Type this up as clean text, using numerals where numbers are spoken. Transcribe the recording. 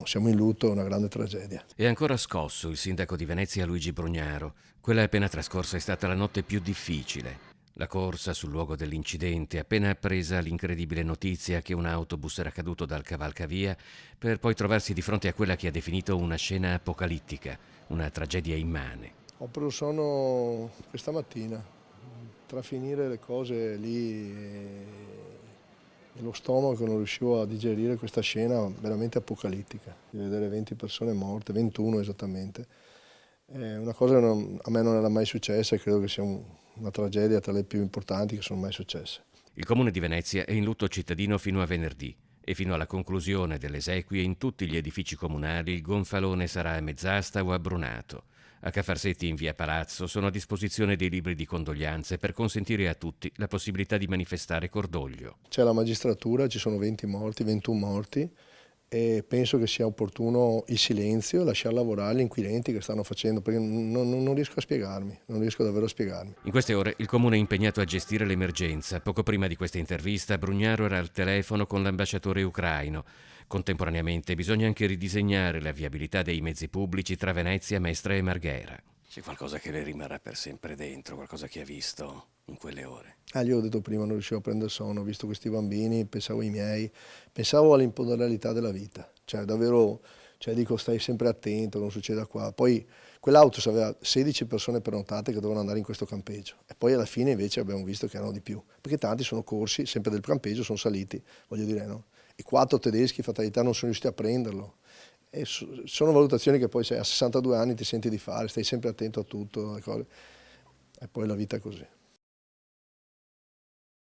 Siamo in lutto, è una grande tragedia. È ancora scosso il sindaco di Venezia Luigi Brugnaro. Quella appena trascorsa è stata la notte più difficile. La corsa sul luogo dell'incidente, appena appresa l'incredibile notizia che un autobus era caduto dal cavalcavia, per poi trovarsi di fronte a quella che ha definito una scena apocalittica, una tragedia immane. Ho preso sonno questa mattina, tra finire le cose lì e lo stomaco non riuscivo a digerire questa scena veramente apocalittica, di vedere 20 persone morte, 21 esattamente. È una cosa che a me non era mai successa e credo che sia una tragedia tra le più importanti che sono mai successe. Il comune di Venezia è in lutto cittadino fino a venerdì e fino alla conclusione delle esequie in tutti gli edifici comunali il gonfalone sarà a mezz'asta o abbrunato. A Cafarsetti in via Palazzo sono a disposizione dei libri di condoglianze per consentire a tutti la possibilità di manifestare cordoglio. C'è la magistratura, ci sono 20 morti, 21 morti e penso che sia opportuno il silenzio, lasciare lavorare gli inquirenti che stanno facendo, perché non riesco a spiegarmi, non riesco davvero a spiegarmi. In queste ore il comune è impegnato a gestire l'emergenza. Poco prima di questa intervista Brugnaro era al telefono con l'ambasciatore ucraino. Contemporaneamente bisogna anche ridisegnare la viabilità dei mezzi pubblici tra Venezia, Mestre e Marghera. C'è qualcosa che le rimarrà per sempre dentro, qualcosa che ha visto in quelle ore. Gli ho detto prima, non riuscivo a prendere sonno, ho visto questi bambini, pensavo ai miei, pensavo all'imponderialità della vita, cioè davvero, dico stai sempre attento, non succeda qua. Poi quell'auto aveva 16 persone prenotate che dovevano andare in questo campeggio e poi alla fine invece abbiamo visto che erano di più, perché tanti sono corsi, sempre del campeggio, sono saliti, voglio dire no. I 4 tedeschi, fatalità, non sono riusciti a prenderlo. E sono valutazioni che poi a 62 anni ti senti di fare, stai sempre attento a tutto, e poi la vita è così.